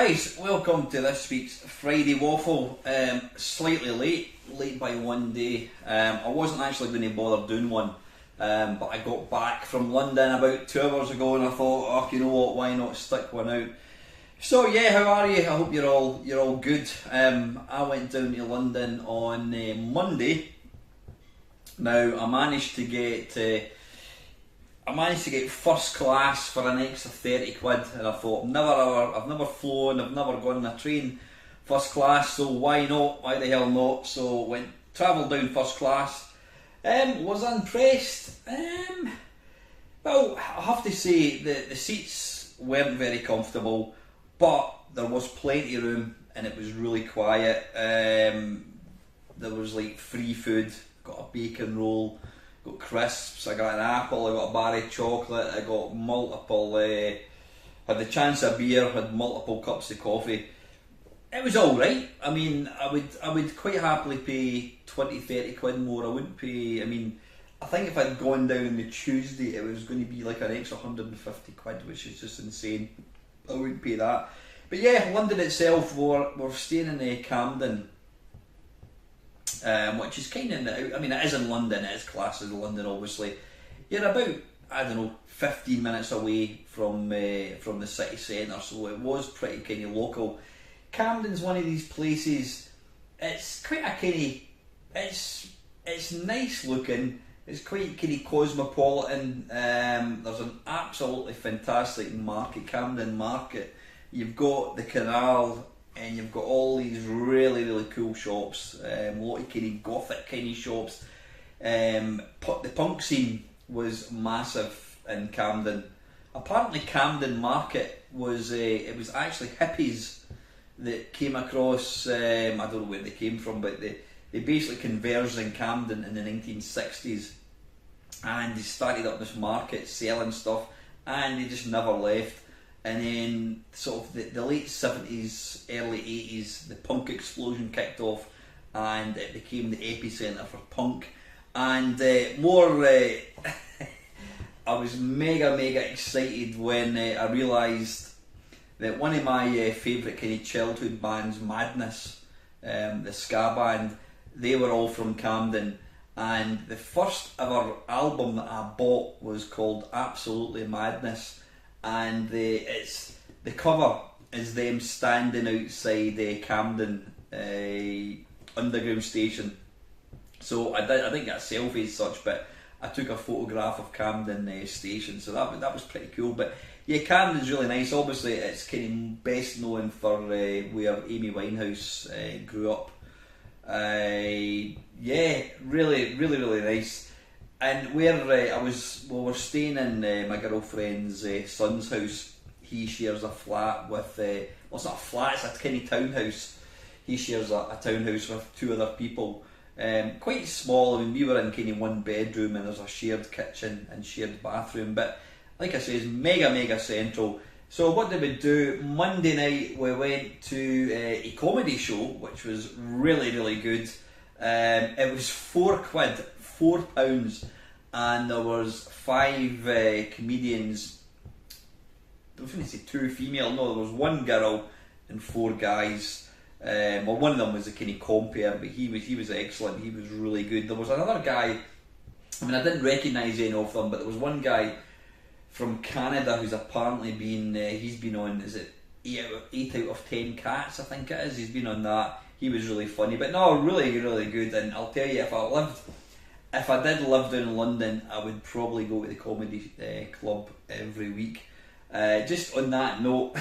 guys, welcome to this week's Friday Waffle. Slightly late by one day. I wasn't actually going to bother doing one, but I got back from London about 2 hours ago and I thought, oh, you know what, why not stick one out? So yeah, how are you? I hope you're all good. I went down to London on Monday. Now I managed to get first class for an extra 30 quid, and I thought, I've never flown, I've never gone on a train first class, so why not? Why the hell not? So travelled down first class. Was impressed. Well, I have to say the seats weren't very comfortable, but there was plenty of room and it was really quiet. There was like free food, got a bacon roll, got crisps, I got an apple, I got a bar of chocolate, I got multiple, had the chance of beer, had multiple cups of coffee. It was alright. I mean, I would quite happily pay 20-30 quid more. I wouldn't pay, I think if I'd gone down on the Tuesday it was going to be like an extra 150 quid, which is just insane. I wouldn't pay that. But yeah, London itself, we're staying in Camden. Which is kind of, it is in London, it is classed as London obviously. You're about, 15 minutes away from the city centre, so it was pretty kind of local. Camden's one of these places, it's quite a kind of, it's nice looking, it's quite kind of cosmopolitan. There's an absolutely fantastic market, Camden Market. You've got the canal, and you've got all these really, really cool shops, a lot of kind of gothic kind of shops. The punk scene was massive in Camden. Apparently Camden Market was, it was actually hippies that came across, I don't know where they came from, but they basically converged in Camden in the 1960s, and they started up this market selling stuff, and they just never left. And then sort of the late 70s, early 80s, the punk explosion kicked off and it became the epicentre for punk. And I was mega excited when I realised that one of my favourite kind of childhood bands, Madness, the ska band, they were all from Camden. And the first ever album that I bought was called Absolutely Madness. And the cover is them standing outside Camden underground station. So I didn't get a selfie as such, but I took a photograph of Camden station, so that was pretty cool. But yeah, Camden's really nice. Obviously it's kind of best known for where Amy Winehouse grew up. Yeah, really nice. And where we're staying in my girlfriend's son's house. He shares a flat with, well, it's not a flat, it's a kind of townhouse. He shares a townhouse with two other people. Quite small. We were in kind of one bedroom and there's a shared kitchen and shared bathroom. But like I say, it's mega central. So what did we do? Monday night we went to a comedy show, which was really good. It was £4, and there was 5 comedians. I was going to say 2 female. No, there was 1 girl and 4 guys. Well, one of them was a kind of compere, but he was excellent. He was really good. There was another guy. I didn't recognise any of them, but there was one guy from Canada who's apparently he's been on, is it 8 out of 10 Cats, I think it is. He's been on that. He was really funny, but no, really good. And I'll tell you, if I did live down in London, I would probably go to the comedy club every week. Just on that note,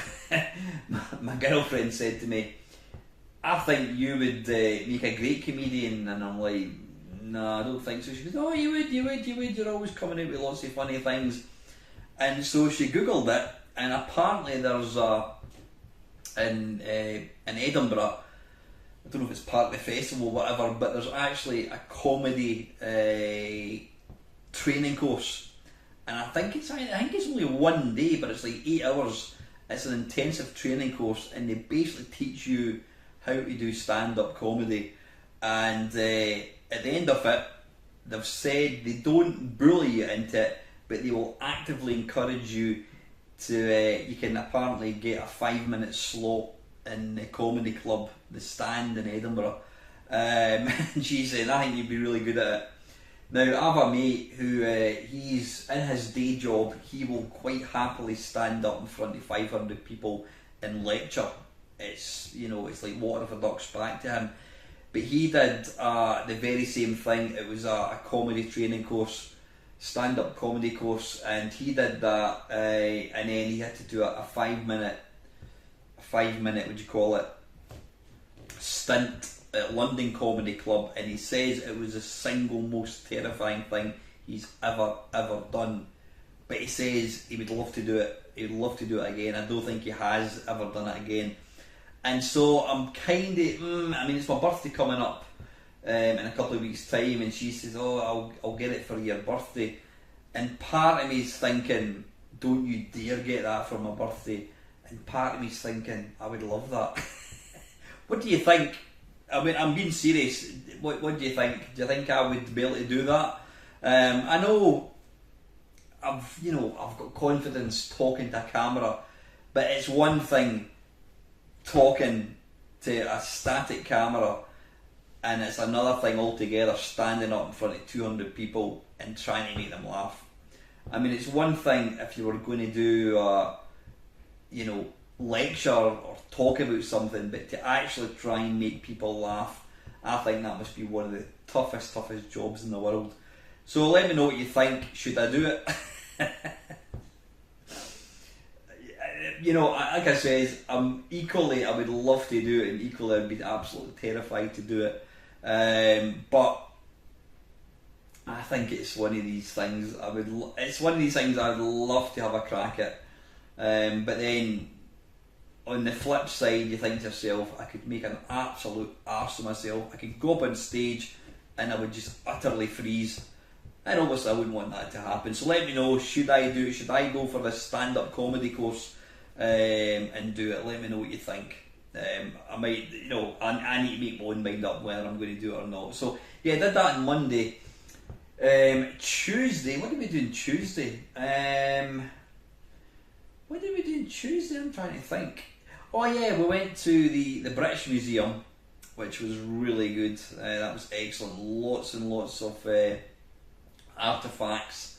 my girlfriend said to me, I think you would make a great comedian, and I'm like, no, I don't think so. She goes, oh, you would, you're always coming out with lots of funny things. And so she googled it, and apparently there's in Edinburgh, I don't know if it's part of the festival or whatever, but there's actually a comedy training course, and I think it's only one day, but it's like 8 hours. It's an intensive training course, and they basically teach you how to do stand-up comedy. And at the end of it, they've said they don't bully you into it, but they will actively encourage you to. You can apparently get a 5-minute slot in the comedy club, the Stand in Edinburgh. And she's saying, I think you'd be really good at it. Now, I have a mate who, he's in his day job, he will quite happily stand up in front of 500 people and lecture. It's, you know, it's like water off a duck's back to him. But he did the very same thing. It was a comedy training course, stand-up comedy course, and he did that, and then he had to do a 5 minute, would you call it, stint at London Comedy Club, and he says it was the single most terrifying thing he's ever done. But he says he would love to do it. He would love to do it again. I don't think he has ever done it again. And so I'm kind of, I mean, it's my birthday coming up in a couple of weeks' time, and she says, "Oh, I'll get it for your birthday." And part of me is thinking, "Don't you dare get that for my birthday." And part of me is thinking, I would love that. What do you think? I mean, I'm being serious. What do you think? Do you think I would be able to do that? I know I've got confidence talking to a camera, but it's one thing talking to a static camera, and it's another thing altogether standing up in front of 200 people and trying to make them laugh. I mean, it's one thing if you were going to do lecture or talk about something, but to actually try and make people laugh, I think that must be one of the toughest jobs in the world. So let me know what you think. Should I do it? Like I said, I would love to do it, and equally I'd be absolutely terrified to do it. But I think it's one of these things it's one of these things I'd love to have a crack at. But then on the flip side, you think to yourself, I could make an absolute arse of myself. I could go up on stage and I would just utterly freeze. And obviously I wouldn't want that to happen. So let me know, should I go for this stand-up comedy course and do it? Let me know what you think. I might, I need to make my own mind up whether I'm going to do it or not. So yeah, I did that on Monday. Tuesday, what did we do on Tuesday? What did we do on Tuesday? I'm trying to think. Oh yeah, we went to the British Museum, which was really good. That was excellent. Lots and lots of artefacts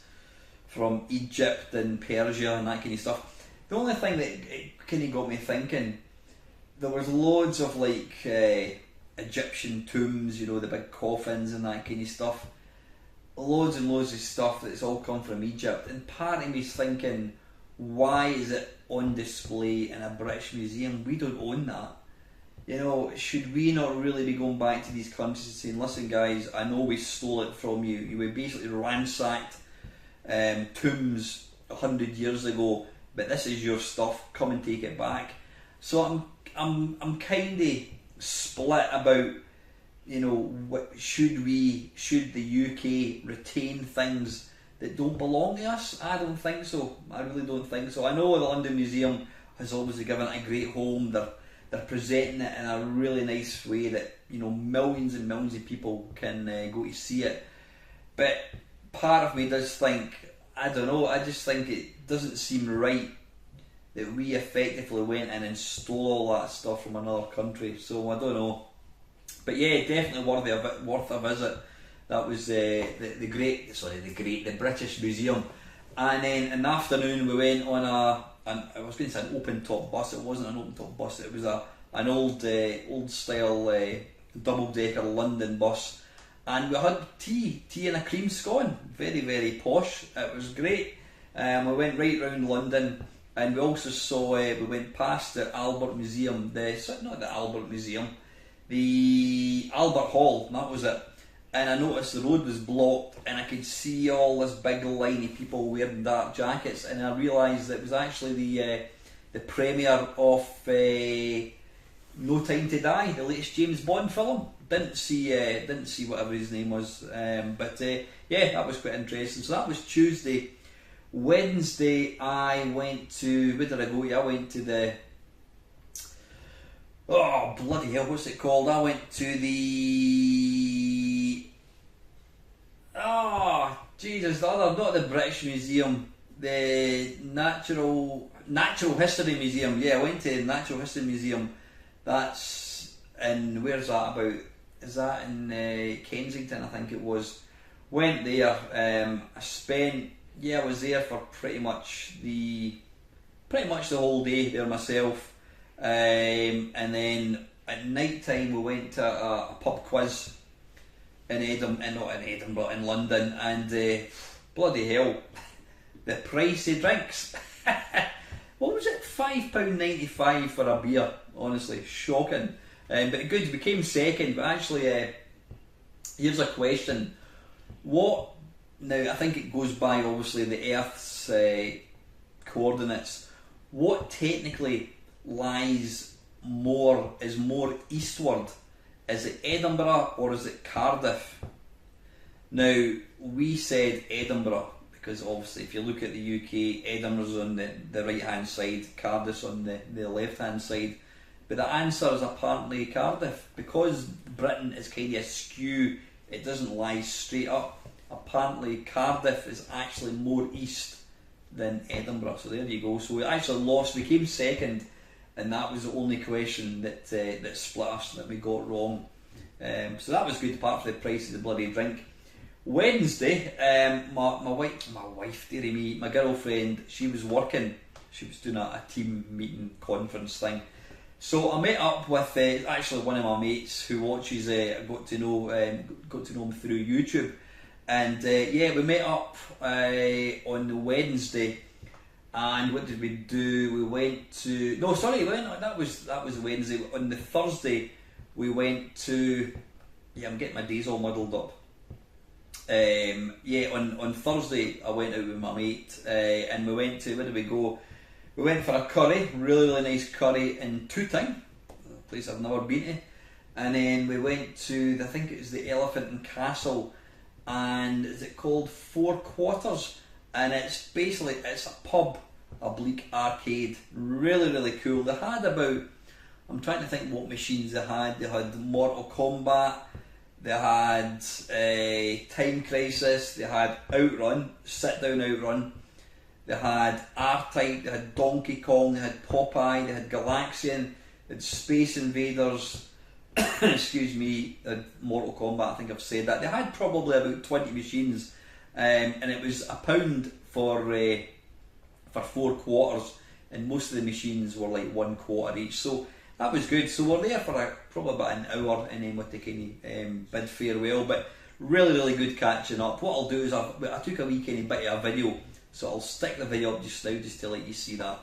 from Egypt and Persia and that kind of stuff. The only thing that it kind of got me thinking, there was loads of Egyptian tombs, the big coffins and that kind of stuff. Loads and loads of stuff that's all come from Egypt. And part of me's thinking, why is it on display in a British museum? We don't own that. Should we not really be going back to these countries and saying, listen guys, I know we stole it from you. You were basically ransacked tombs 100 years ago, but this is your stuff, come and take it back. So I'm kind of split about, should the UK retain things that don't belong to us? I don't think so. I really don't think so. I know the London Museum has obviously given it a great home. They're presenting it in a really nice way that millions and millions of people can go to see it. But part of me does think, I don't know, I just think it doesn't seem right that we effectively went in and stole all that stuff from another country. So I don't know. But yeah, definitely worth a visit. That was the British Museum. And then in the afternoon we went on I was going to say an open top bus. It wasn't an open top bus. It was an old style double decker London bus, and we had tea and a cream scone. Very, very posh. It was great. We went right round London, and we also saw we went past the Albert Museum. Not the Albert Museum, the Albert Hall. That was it. And I noticed the road was blocked, and I could see all this big line of people wearing dark jackets, and I realised that it was actually the premiere of No Time to Die, the latest James Bond film. Didn't see whatever his name was, but yeah, that was quite interesting. So that was Tuesday. Wednesday, I went to, where did I go? I went to the, oh bloody hell, what's it called? I went to the, oh Jesus, not the British Museum, the Natural History Museum. Yeah, I went to the Natural History Museum, That's in, where's that about? Is that in Kensington? I think it was. Went there. I was there for pretty much the whole day there myself. And then at night time we went to a pub quiz in in London, and bloody hell, the price of drinks. What was it? £5.95 for a beer. Honestly, shocking. But good, we came second. But actually, here's a question: what? Now I think it goes by obviously the Earth's coordinates. What technically is more eastward? Is it Edinburgh or is it Cardiff? Now we said Edinburgh because obviously if you look at the UK, Edinburgh's on the right hand side, Cardiff's on the left hand side. But the answer is apparently Cardiff, because Britain is kind of askew. It doesn't lie straight up. Apparently Cardiff is actually more east than Edinburgh. So there you go. So we actually lost. We came second, and that was the only question that split us, that we got wrong. So that was good, apart from the price of the bloody drink. Wednesday, my wife, dearie me, my girlfriend, she was working. She was doing a team meeting conference thing. So I met up with actually one of my mates who watches. I got to know him through YouTube, and we met up on the Wednesday. And what did we do? We went to that was Wednesday. On the Thursday, we went to. I'm getting my days all muddled up. On Thursday I went out with my mate, and we went to, where did we go? We went for a curry, really nice curry in Tooting, a place I've never been to. And then we went to, I think it was the Elephant and Castle, and is it called Four Quarters? And it's a pub, a bleak arcade, really cool. They had about, I'm trying to think what machines they had. They had Mortal Kombat, they had Time Crisis, they had Outrun, sit down Outrun, they had R-Type, they had Donkey Kong, they had Popeye, they had Galaxian, they had Space Invaders, excuse me, they had Mortal Kombat, I think I've said that. They had probably about 20 machines, and it was £1 for 4 quarters, and most of the machines were like 1 quarter each. So that was good. So we're there for probably about an hour, and then with the kind of bid farewell. But really good catching up. What I'll do is I took a wee kind of bit of a video, so I'll stick the video up just now just to let you see that.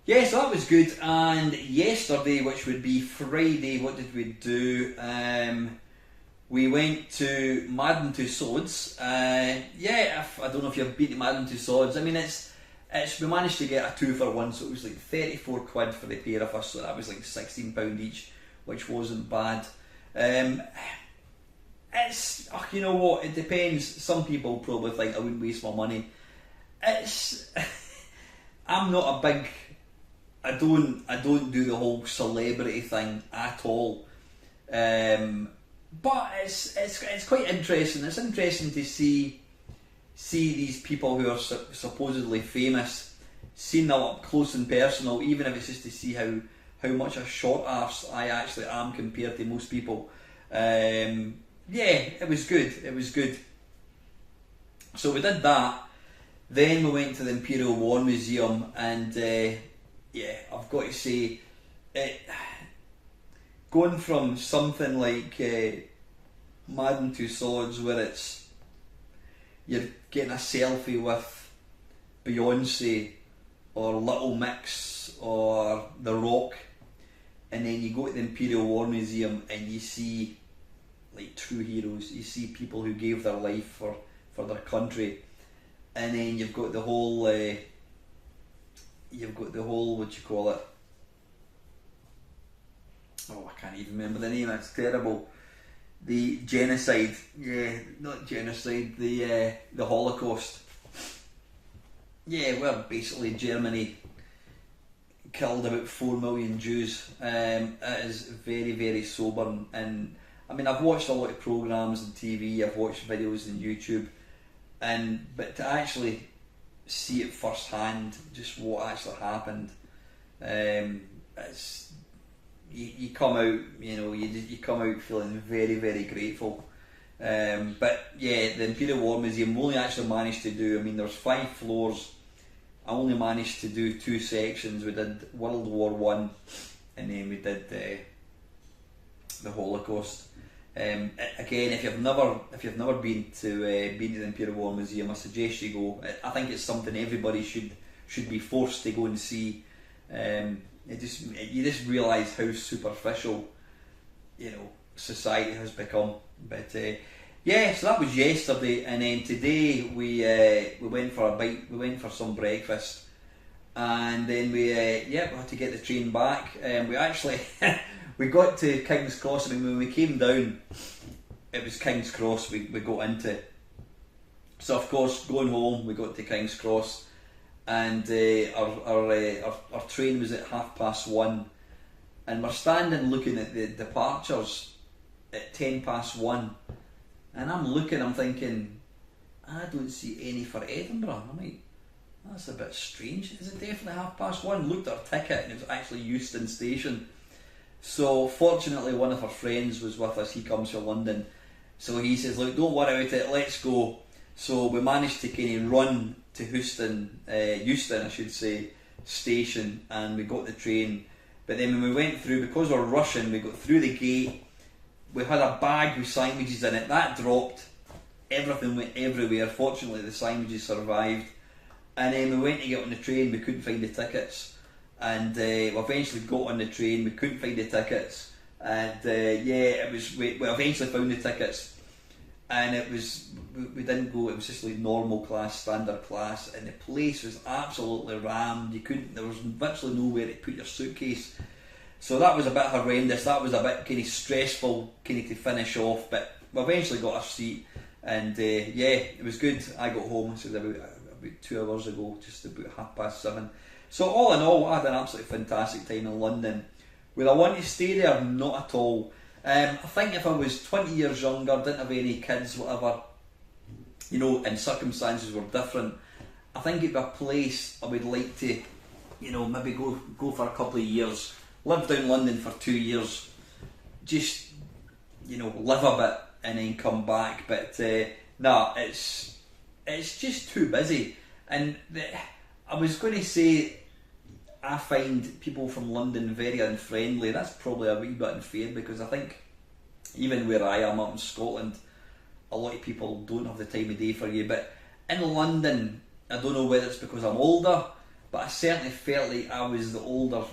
Yes, that was good. And yesterday, which would be Friday, what did we do? we went to Madden Tussauds. Yeah, I don't know if you've been to Madden Tussauds. I mean, it's we managed to get a 2-for-1, so it was like 34 quid for the pair of us, so that was like £16 each, which wasn't bad. It's, you know what, it depends. Some people probably think I wouldn't waste my money. It's I'm not a big, I don't do the whole celebrity thing at all. But it's quite interesting. It's interesting to see these people who are supposedly famous, seen them up close and personal, even if it's just to see how much a short arse I actually am compared to most people. Yeah, it was good. It was good. So we did that. Then we went to the Imperial War Museum, and yeah, I've got to say, going from something like Madden Tussauds, where it's you're getting a selfie with Beyonce or Little Mix or The Rock, and then you go to the Imperial War Museum and you see like true heroes. You see people who gave their life for their country, and then you've got the whole what you call it? Oh, I can't even remember the name. It's terrible. The genocide, yeah, not genocide. The Holocaust. Yeah, well, basically Germany killed about 4 million Jews. It is very, very sobering, and I mean, I've watched a lot of programmes on TV. I've watched videos on YouTube, but to actually see it firsthand, just what actually happened, it's. You come out, you come out feeling very, very grateful. But yeah, the Imperial War Museum only actually managed to do, I mean, there's 5 floors. I only managed to do 2 sections. We did World War One, and then we did the Holocaust. Again, if you've never been to the Imperial War Museum, I suggest you go. I think it's something everybody should be forced to go and see. You just realise how superficial, society has become. But yeah, so that was yesterday, and then today we went for a bite. We went for some breakfast, and then we had to get the train back. We actually we got to King's Cross. I mean, when we came down, it was King's Cross we got into. So of course, going home, we got to King's Cross. And our train was at 1:30, and we're standing looking at the departures at 1:10, and I'm thinking, I don't see any for Edinburgh. I'm like, that's a bit strange. Is it definitely 1:30? Looked at our ticket, and it was actually Euston Station. So fortunately, one of our friends was with us. He comes from London, so he says, look, don't worry about it, let's go. So we managed to kind of run to Euston, I should say, station, and we got the train. But then when we went through, because we were rushing, we got through the gate. We had a bag with sandwiches in it. That dropped. Everything went everywhere. Fortunately, the sandwiches survived. And then we went to get on the train. We couldn't find the tickets, and we eventually got on the train. We couldn't find the tickets, and yeah, we eventually found the tickets. And it was, we didn't go, it was just like normal class, standard class, and the place was absolutely rammed. There was virtually nowhere to put your suitcase. So that was a bit horrendous. That was a bit kind of stressful, kind of to finish off, but we eventually got our seat, and yeah, it was good. I got home, I said about 2 hours ago, just about 7:30. So all in all, I had an absolutely fantastic time in London. Would I want to stay there? Not at all. I think if I was 20 years younger, didn't have any kids, whatever, and circumstances were different, I think it'd be a place I would like to, maybe go for a couple of years, live down London for 2 years, just, live a bit and then come back. But nah, it's just too busy. And I was going to say, I find people from London very unfriendly. That's probably a wee bit unfair, because I think even where I am up in Scotland, a lot of people don't have the time of day for you. But in London, I don't know whether it's because I'm older, but I certainly felt like I was the older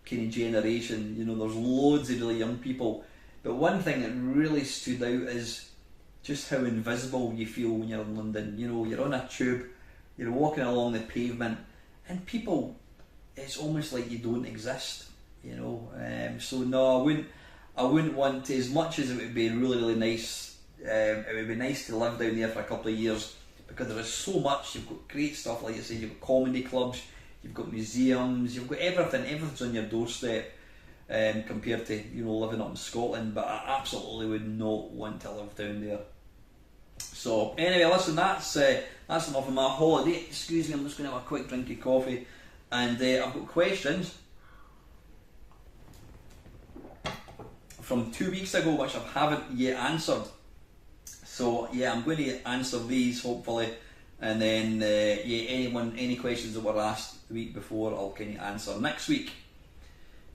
kind of generation. There's loads of really young people, But one thing that really stood out is just how invisible you feel when you're in London. You know, you're on a tube, you're walking along the pavement, and people, it's almost like you don't exist. You know, so no, I wouldn't want to. As much as it would be really nice, it would be nice to live down there for a couple of years, because there is so much. You've got great stuff, like you said. You've got comedy clubs, you've got museums, you've got everything. Everything's on your doorstep. Compared to, you know, living up in Scotland, but I absolutely would not want to live down there. So anyway, listen, that's enough of my holiday. Excuse me, I'm just going to have a quick drink of coffee, and I've got questions from 2 weeks ago which I haven't yet answered. So yeah, I'm going to answer these hopefully, and then any questions that were asked the week before, I'll kind of answer next week.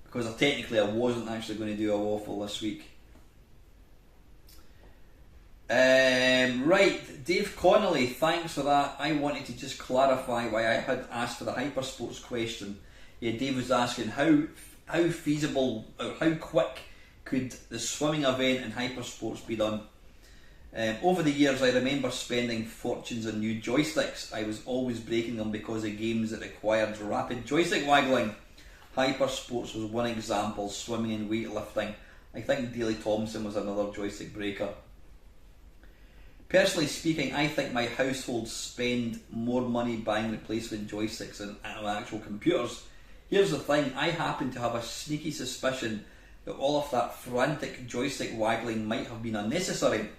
Because I wasn't actually going to do a waffle this week. Right, Dave Connolly, thanks for that. I wanted to just clarify why I had asked for the hypersports question. Yeah, Dave was asking how feasible or how quick could the swimming event in hypersports be done. Over the years, I remember spending fortunes on new joysticks. I was always breaking them because of games that required rapid joystick waggling. Hypersports was one example, swimming and weightlifting. I think Daley Thompson was another joystick breaker. Personally speaking, I think my household spend more money buying replacement joysticks than actual computers. Here's the thing, I happen to have a sneaky suspicion that all of that frantic joystick waggling might have been unnecessary.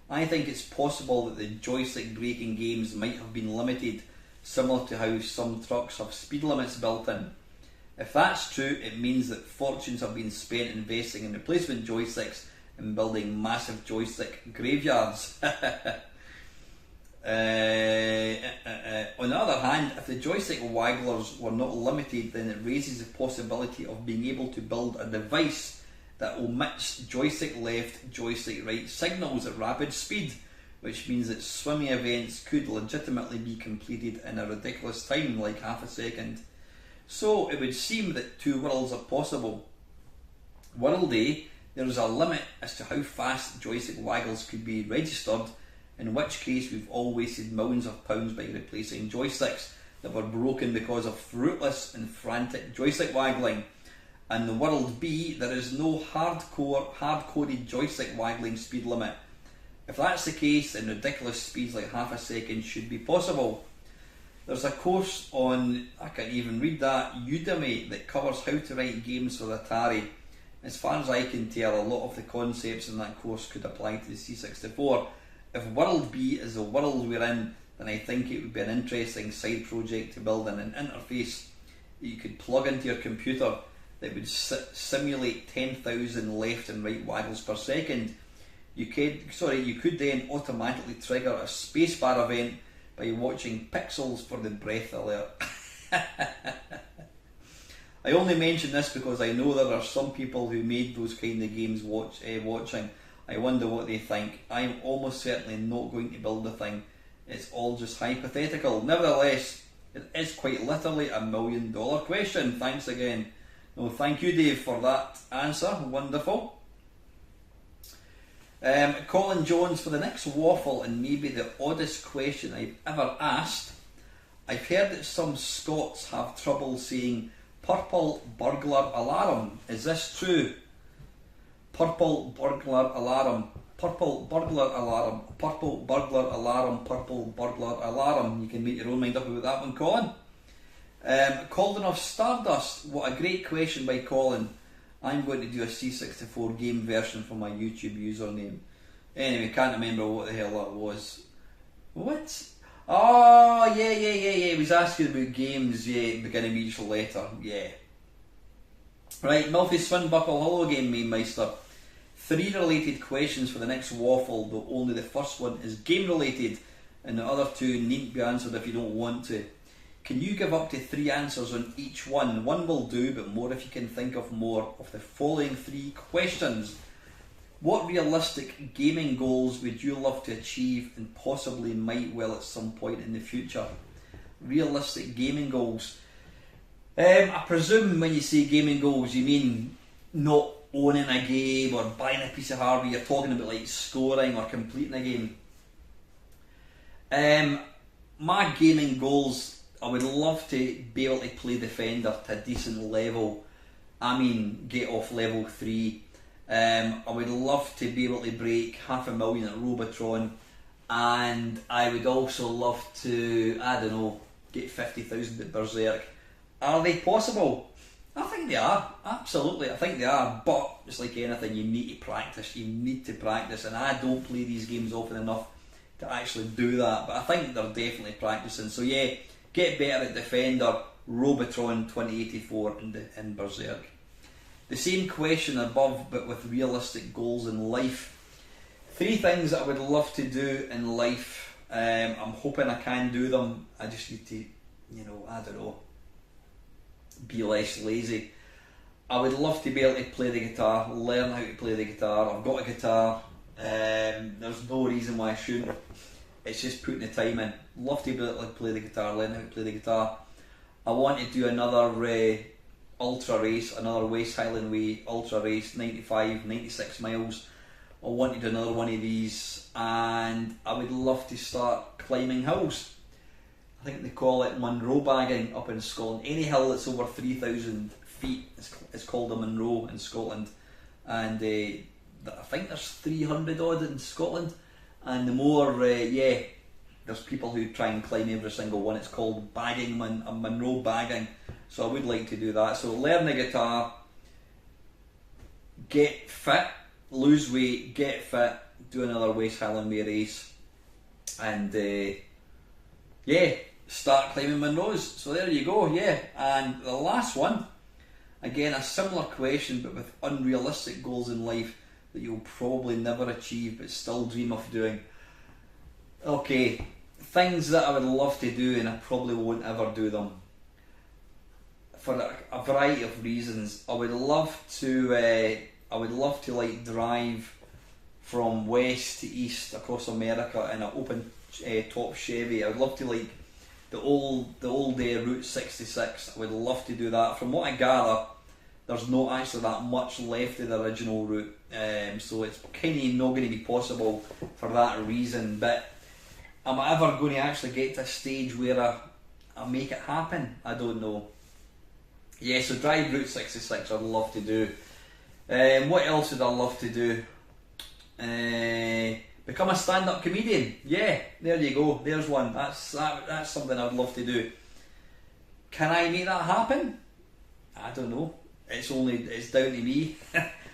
I think it's possible that the joystick breaking games might have been limited, similar to how some trucks have speed limits built in. If that's true, it means that fortunes have been spent investing in replacement joysticks and building massive joystick graveyards. On the other hand, if the joystick wagglers were not limited, then it raises the possibility of being able to build a device that omits joystick left, joystick right signals at rapid speed, which means that swimming events could legitimately be completed in a ridiculous time, like half a second. So it would seem that two worlds are possible. World A, there is a limit as to how fast joystick waggles could be registered, in which case we've all wasted millions of pounds by replacing joysticks that were broken because of fruitless and frantic joystick waggling. And the world B, there is no hard-coded joystick waggling speed limit. If that's the case, then ridiculous speeds like half a second should be possible. There's a course on, I can't even read that, Udemy, that covers how to write games for the Atari. As far as I can tell, a lot of the concepts in that course could apply to the C64. If World B is the world we're in, then I think it would be an interesting side project to build an interface that you could plug into your computer that would simulate 10,000 left and right waggles per second. You could then automatically trigger a spacebar event by watching pixels for the breath alert. I only mention this because I know there are some people who made those kind of games watching. I wonder what they think. I'm almost certainly not going to build a thing. It's all just hypothetical. Nevertheless, it is quite literally $1 million question. Thanks again. No, thank you, Dave, for that answer. Wonderful. Colin Jones, for the next waffle, and maybe the oddest question I've ever asked, I've heard that some Scots have trouble saying purple burglar alarm. Is this true? Purple burglar alarm, purple burglar alarm, purple burglar alarm, purple burglar alarm. You can make your own mind up about that one, Colin. Calden of Stardust, what a great question by Colin. I'm going to do a C64 game version for my YouTube username. Anyway, can't remember what the hell that was. What? Oh, yeah. He was asking about games, beginning with each letter. Yeah. Right, Milfy Swinbuckle, hello again, Main Meister. 3 related questions for the next waffle, though only the first one is game related, and the other 2 needn't be answered if you don't want to. Can you give up to 3 answers on each one? One will do, but more if you can think of more of the following 3 questions. What realistic gaming goals would you love to achieve and possibly might well at some point in the future? Realistic gaming goals. I presume when you say gaming goals, you mean not owning a game or buying a piece of hardware. You're talking about like scoring or completing a game. My gaming goals, I would love to be able to play Defender to a decent level. I mean, get off level 3. I would love to be able to break 500,000 at Robotron, and I would also love to, I don't know, get 50,000 at Berserk. Are they possible? I think they are, absolutely, I think they are, but it's like anything, you need to practice, and I don't play these games often enough to actually do that, but I think they're definitely practicing. So yeah, get better at Defender, Robotron 2084 and Berserk. The same question above, but with realistic goals in life. 3 things that I would love to do in life. I'm hoping I can do them. I just need to, I don't know, be less lazy. I would love to be able to play the guitar, learn how to play the guitar. I've got a guitar. There's no reason why I shouldn't. It's just putting the time in. Love to be able to play the guitar, learn how to play the guitar. I want to do another ultra race, another West Highland Way ultra race, 95, 96 miles. I want to do another one of these, and I would love to start climbing hills. I think they call it Munro bagging up in Scotland. Any hill that's over 3,000 feet is called a Munro in Scotland, and I think there's 300 odd in Scotland, and the more, there's people who try and climb every single one. It's called bagging, Munro bagging. So I would like to do that. So learn the guitar, get fit, lose weight, get fit, do another West Highland Way race, and start climbing Munros. So there you go, And the last one, again a similar question but with unrealistic goals in life that you'll probably never achieve but still dream of doing. Okay, things that I would love to do and I probably won't ever do them. For a variety of reasons. I would love to like drive from west to east across America in an open top Chevy. I would love to like the old Route 66. I would love to do that. From what I gather, there's not actually that much left of the original route, so it's kind of not going to be possible for that reason. But am I ever going to actually get to a stage where I make it happen? I don't know. Yeah, so drive Route 66 I'd love to do. What else would I love to do? Become a stand-up comedian. Yeah, there you go. There's one. That's something I'd love to do. Can I make that happen? I don't know. It's down to me.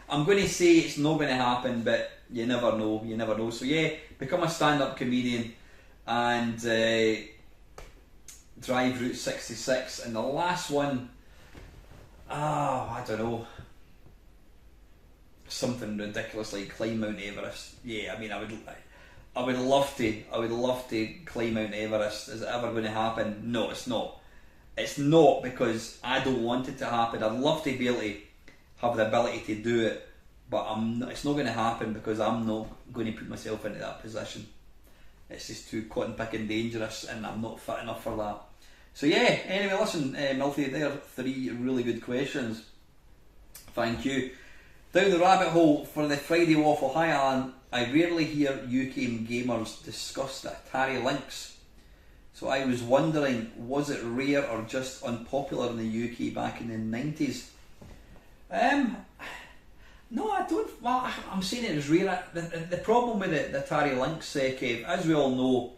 I'm going to say it's not going to happen, but you never know. You never know. So yeah, become a stand-up comedian and drive Route 66. And the last one, I don't know, something ridiculous like climb Mount Everest. Yeah, I mean, I would love to climb Mount Everest. Is it ever going to happen? No, it's not. It's not because I don't want it to happen. I'd love to be able to have the ability to do it, but it's not going to happen because I'm not going to put myself into that position. It's just too cotton picking dangerous, and I'm not fit enough for that. So yeah, anyway, listen, Milty, there are 3 really good questions. Thank you. Down the rabbit hole for the Friday Waffle. Hi Alan, I rarely hear UK gamers discuss the Atari Lynx. So I was wondering, was it rare or just unpopular in the UK back in the 90s? No, I don't. Well, I'm saying it was rare. The problem with the Atari Lynx, Kev, as we all know,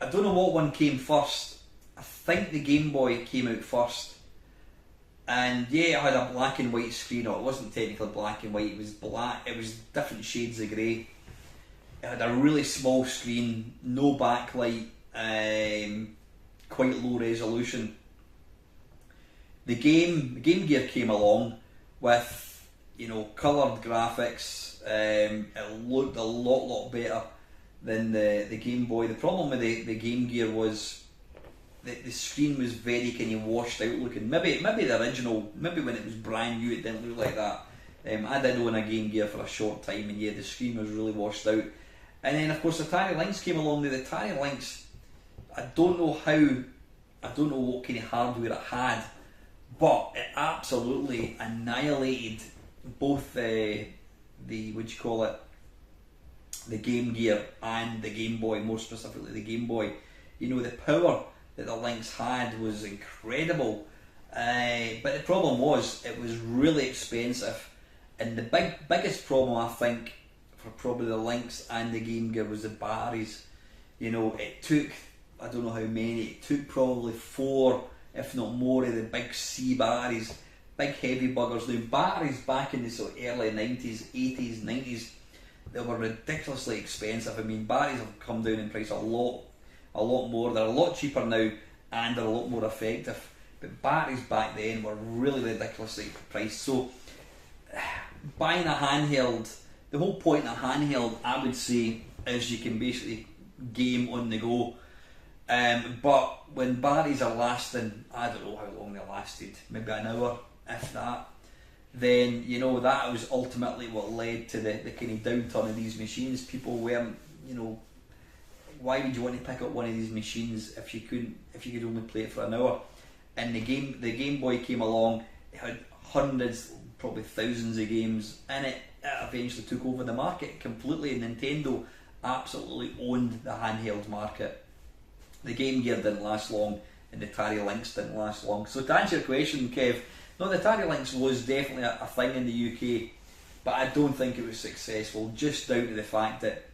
I don't know what one came first. I think the Game Boy came out first, and yeah, it had a black and white screen. Or it wasn't technically black and white; it was black. It was different shades of grey. It had a really small screen, no backlight, quite low resolution. The Game Gear came along with, coloured graphics. It looked a lot better than the Game Boy. The problem with the Game Gear was the screen was very kind of washed out looking. Maybe the original, maybe when it was brand new, it didn't look like that. I did own a Game Gear for a short time, and yeah, the screen was really washed out. And then of course Atari Lynx came along. The Atari Lynx, I don't know what kind of hardware it had, but it absolutely annihilated both the what do you call it, the Game Gear and the Game Boy, more specifically the Game Boy, you know, the power that the Lynx had was incredible. But the problem was, it was really expensive, and the biggest problem I think for probably the Lynx and the Game Gear was the batteries. You know, it took, I don't know how many, it took probably 4, if not more, of the big C batteries, big heavy buggers. Now, batteries back in the sort of early 90s, 80s, 90s, they were ridiculously expensive. I mean, batteries have come down in price a lot more. They're a lot cheaper now, and they're a lot more effective. But batteries back then were really ridiculously priced. So, buying a handheld, the whole point of a handheld, I would say, is you can basically game on the go. But when batteries are lasting, I don't know how long they lasted, maybe an hour, if that, then, you know, that was ultimately what led to the kind of downturn of these machines. People weren't, you know, why would you want to pick up one of these machines if you could only play it for an hour? And the Game Boy came along, it had hundreds, probably thousands of games in it. It eventually took over the market completely. Nintendo absolutely owned the handheld market. The Game Gear didn't last long, and the Atari Lynx didn't last long. So to answer your question, Kev, no, the Atari Lynx was definitely a thing in the UK, but I don't think it was successful, just down to the fact that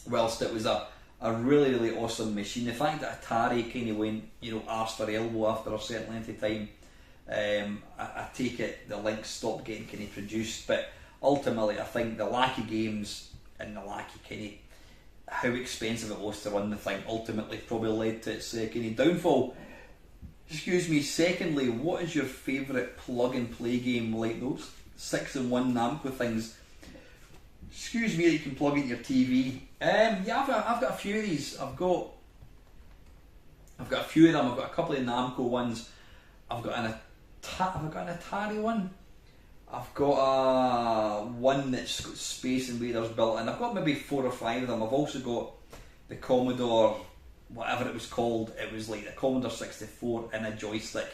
whilst it was a really, really awesome machine, the fact that Atari kind of went, you know, arse for elbow after a certain length of time, I take it the Lynx stopped getting kind of produced. But ultimately, I think the lack of games and the lack of kind of how expensive it was to run the thing ultimately probably led to its kind of downfall. Excuse me. Secondly, what is your favourite plug and play game like those 6-in-1 Namco things? Excuse me, that you can plug into your TV. Yeah, I've got a few of these. I've got a few of them. I've got a couple of Namco ones. Have I got an Atari one? I've got one that's got Space Invaders built in. I've got maybe 4 or 5 of them. I've also got the Commodore, whatever it was called. It was like the Commodore 64 in a joystick.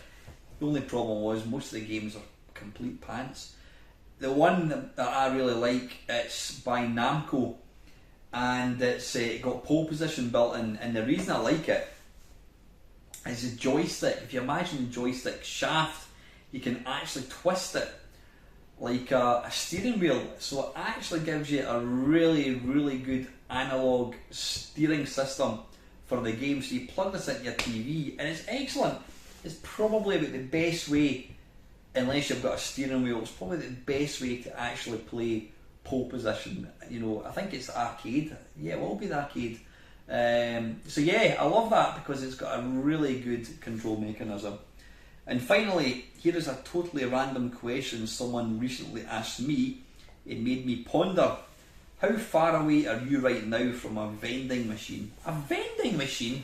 The only problem was most of the games are complete pants. The one that I really like, it's by Namco, and it's got pole position built in. And the reason I like it is the joystick. If you imagine the joystick shaft, you can actually twist it like a steering wheel, so it actually gives you a really, really good analog steering system for the game. So you plug this into your TV, and it's excellent. It's probably about the best way, unless you've got a steering wheel, it's probably the best way to actually play pole position. You know, I think it's arcade. Yeah, it will be the arcade. So yeah, I love that because it's got a really good control mechanism. And finally, here is a totally random question someone recently asked me. It made me ponder. How far away are you right now from a vending machine? A vending machine?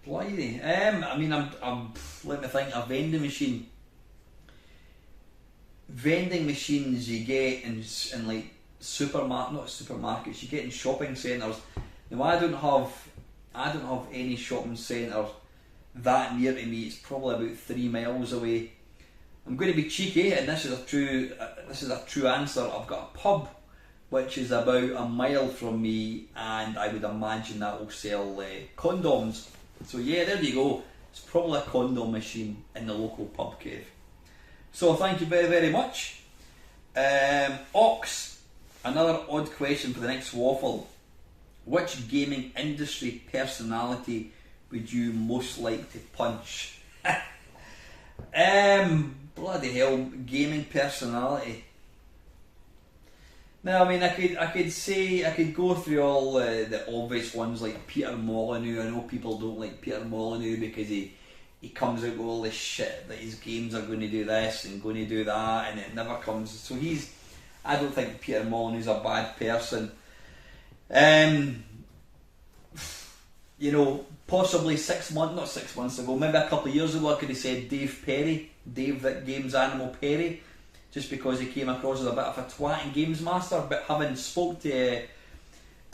Blimey. I mean, I'm let me think. A vending machine. Vending machines you get in like not supermarkets. You get in shopping centres. Now I don't have any shopping centre that near to me. It's probably about 3 miles away. I'm going to be cheeky, and this is a true answer. I've got a pub which is about a mile from me, and I would imagine that will sell condoms. So yeah, there you go. It's probably a condom machine in the local pub, Kev. So thank you very, very much. Ox, another odd question for the next waffle. Which gaming industry personality would you most like to punch? Bloody hell, gaming personality. Now, I mean, I could go through all the obvious ones like Peter Molyneux. I know people don't like Peter Molyneux because he comes out with all this shit that his games are going to do this and going to do that, and it never comes. So I don't think Peter Molyneux's a bad person. You know, possibly not 6 months ago, maybe a couple of years ago, I could have said Dave Perry, Dave that Games Animal Perry, just because he came across as a bit of a twat and Games Master. But having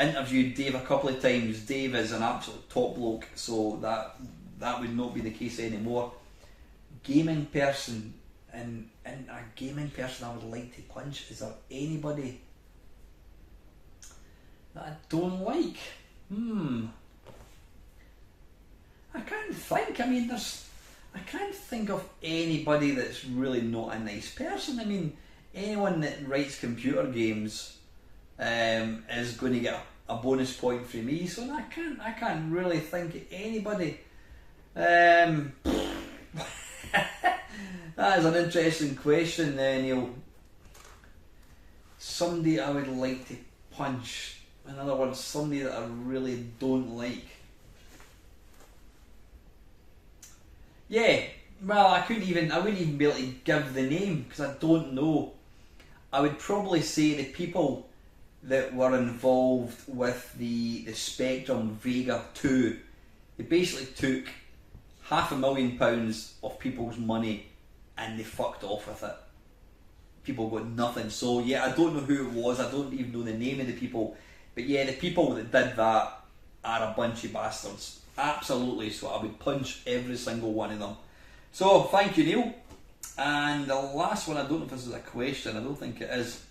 interviewed Dave a couple of times, Dave is an absolute top bloke, so that would not be the case anymore. gaming person, and a gaming person I would like to punch. Is there anybody that I don't like? I can't think. I mean, I can't think of anybody that's really not a nice person. I mean, anyone that writes computer games is going to get a bonus point from me. So I can't really think of anybody. That is an interesting question, Neil. Somebody I would like to punch. In other words, somebody that I really don't like. Yeah, well, I wouldn't even be able to give the name because I don't know. I would probably say the people that were involved with the Spectrum Vega 2, they basically took £500,000 of people's money and they fucked off with it. People got nothing. So yeah, I don't know who it was. I don't even know the name of the people. But yeah, the people that did that are a bunch of bastards. Absolutely. So I would punch every single one of them. So thank you, Neil. And the last one, I don't know if this is a question. I don't think it is.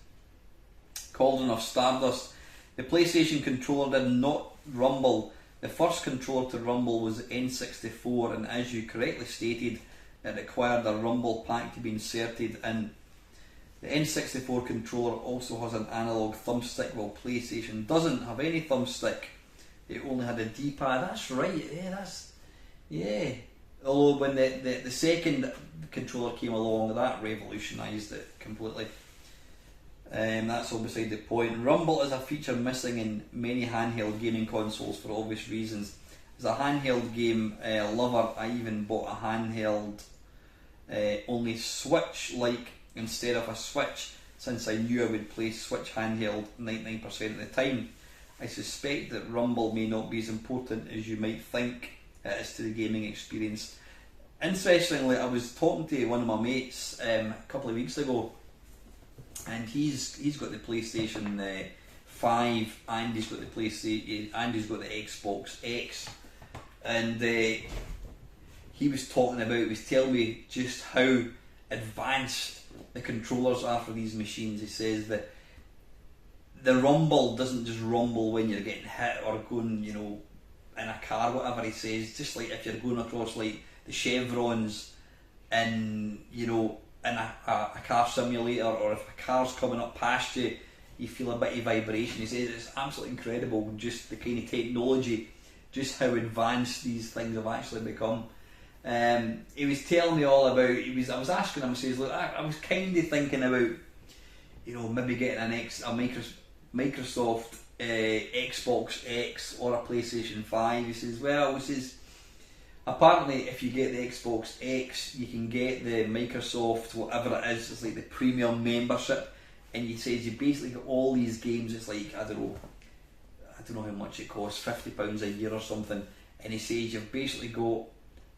Cauldron of Stardust. The PlayStation controller did not rumble. The first controller to rumble was the N64, and as you correctly stated, it required a rumble pack to be inserted in. The N64 controller also has an analog thumbstick, while PlayStation doesn't have any thumbstick. It only had a D-pad. That's right. Yeah. Although when the second controller came along, that revolutionised it completely. That's all beside the point. Rumble is a feature missing in many handheld gaming consoles for obvious reasons. As a handheld game lover, I even bought a handheld only Switch-like instead of a Switch, since I knew I would play Switch handheld 99% of the time. I suspect that Rumble may not be as important as you might think it is to the gaming experience. Interestingly, I was talking to one of my mates a couple of weeks ago, and he's got the PlayStation 5, and he's got the PlayStation, and he's got the Xbox X, and he was telling me just how advanced the controllers are for these machines. He says that the rumble doesn't just rumble when you're getting hit or going, in a car, whatever. He says, just like if you're going across like the chevrons in a car simulator, or if a car's coming up past you, you feel a bit of vibration. He says it's absolutely incredible, just the kind of technology, just how advanced these things have actually become. He was telling me all about. I was asking him. He says, "Look, I was kind of thinking about, maybe getting a Microsoft Xbox X or a PlayStation 5." He says, apparently if you get the Xbox X, you can get the Microsoft whatever it is. It's like the premium membership, and he says you basically get all these games. It's like I don't know how much it costs, £50 a year or something. And he says you've basically got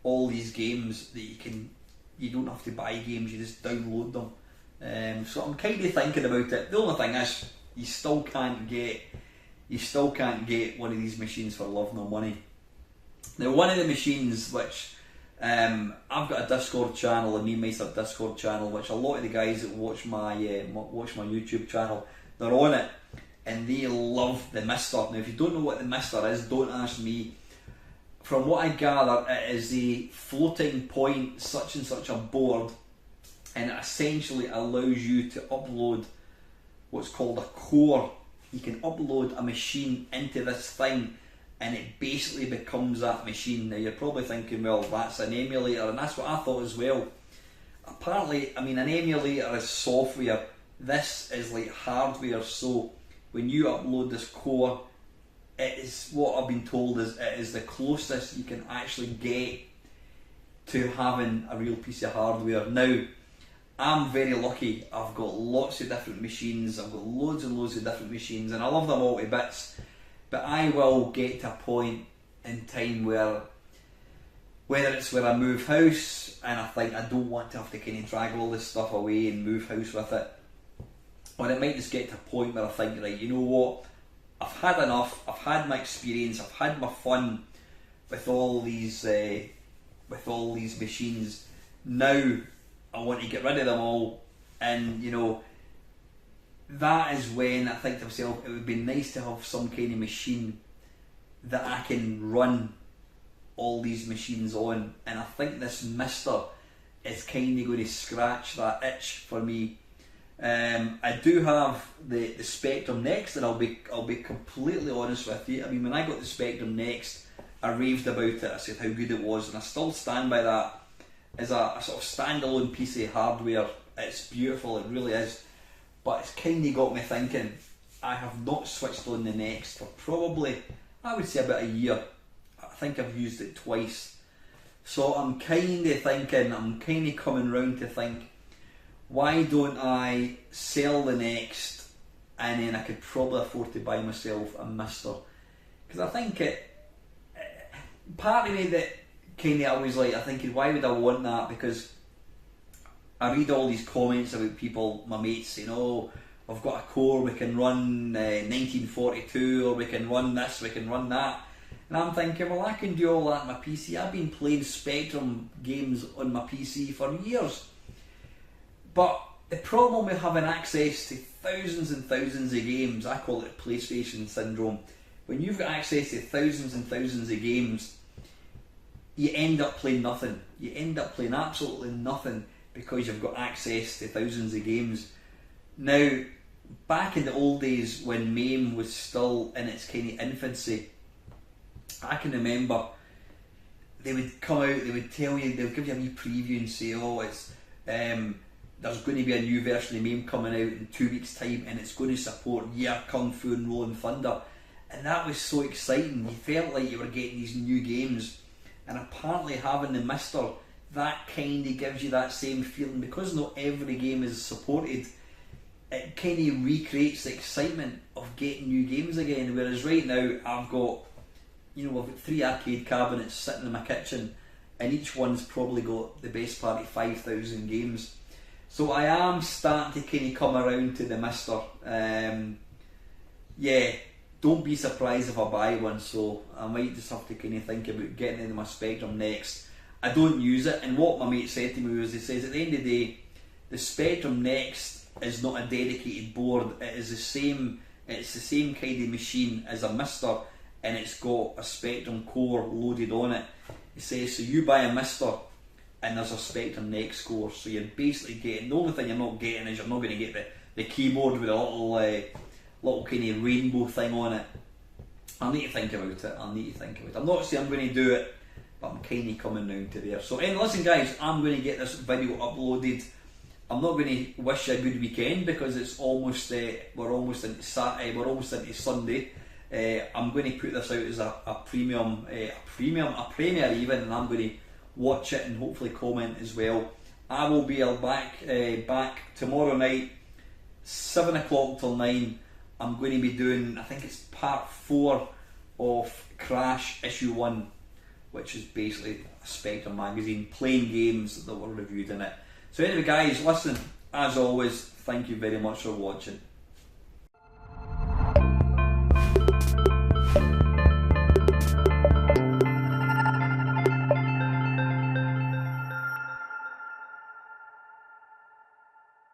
all these games that you don't have to buy games, you just download them. So I'm kind of thinking about it. The only thing is, you still can't get one of these machines for love nor money. Now, one of the machines which I've got a Discord channel, a Meme Meister Discord channel, which a lot of the guys that watch my YouTube channel, they're on it, and they love the Mister. Now, if you don't know what the Mister is, don't ask me. From what I gather, it is a floating point such and such a board, and it essentially allows you to upload what's called a core. You can upload a machine into this thing, and it basically becomes that machine. Now you're probably thinking, well, that's an emulator, and that's what I thought as well. Apparently, an emulator is software. This is like hardware. So when you upload this core, it is, what I've been told is, it is the closest you can actually get to having a real piece of hardware. Now, I'm very lucky. I've got lots of different machines. I've got loads and loads of different machines, and I love them all to bits. But I will get to a point in time where, whether it's where I move house and I think I don't want to have to kind of drag all this stuff away and move house with it, or it might just get to a point where I think, right, you know what, I've had enough. I've had my experience. I've had my fun with all these machines. Now I want to get rid of them all, and you know, that is when I think to myself, it would be nice to have some kind of machine that I can run all these machines on, and I think this Mister is kind of going to scratch that itch for me. I do have the Spectrum Next, and I'll be completely honest with you. I mean, when I got the Spectrum Next, I raved about it. I said how good it was, and I still stand by that as a sort of standalone piece of hardware. It's beautiful, it really is. But it's kind of got me thinking. I have not switched on the Next for probably, I would say, about a year. I think I've used it twice. So I'm kind of thinking, I'm kind of coming round to think, why don't I sell the Next, and then I could probably afford to buy myself a Mister? Because I think part of me that kind of always like, I think, why would I want that? Because I read all these comments about people, my mates saying, oh, I've got a core, we can run 1942, or we can run this, we can run that. And I'm thinking, well, I can do all that on my PC. I've been playing Spectrum games on my PC for years. But the problem with having access to thousands and thousands of games, I call it PlayStation syndrome. When you've got access to thousands and thousands of games, you end up playing nothing. You end up playing absolutely nothing because you've got access to thousands of games. Now, back in the old days when MAME was still in its kind of infancy, I can remember they would come out, they would tell you, they would give you a wee preview and say, oh, it's there's going to be a new version of MAME coming out in 2 weeks' time, and it's going to support Kung Fu and Rolling Thunder. And that was so exciting. You felt like you were getting these new games, and apparently having the Mister, that kind of gives you that same feeling. Because not every game is supported, it kind of recreates the excitement of getting new games again. Whereas right now I've got 3 arcade cabinets sitting in my kitchen, and each one's probably got the best part of 5,000 games. So I am starting to kind of come around to the Mister. Yeah, don't be surprised if I buy one. So I might just have to kind of think about getting into my Spectrum Next. I don't use it, and what my mate said to me was, he says at the end of the day, the Spectrum Next is not a dedicated board. It is the same. It's the same kind of machine as a Mister, and it's got a Spectrum core loaded on it. He says, so you buy a Mister and there's a Spectrum Next core, so you're basically getting, the only thing you're not getting is you're not going to get the keyboard with a little kind of rainbow thing on it. I need to think about it. I'm not saying I'm going to do it, but I'm kind of coming round to there. So anyway, listen guys, I'm going to get this video uploaded. I'm not going to wish you a good weekend because it's almost we're almost into Saturday, we're almost into Sunday. I'm going to put this out as a premiere even, and I'm going to watch it and hopefully comment as well. I will be back tomorrow night, 7 o'clock till 9. I'm going to be doing, I think it's part 4 of Crash issue 1, which is basically a Spectrum magazine playing games that were reviewed in it. So anyway guys, listen, as always, thank you very much for watching.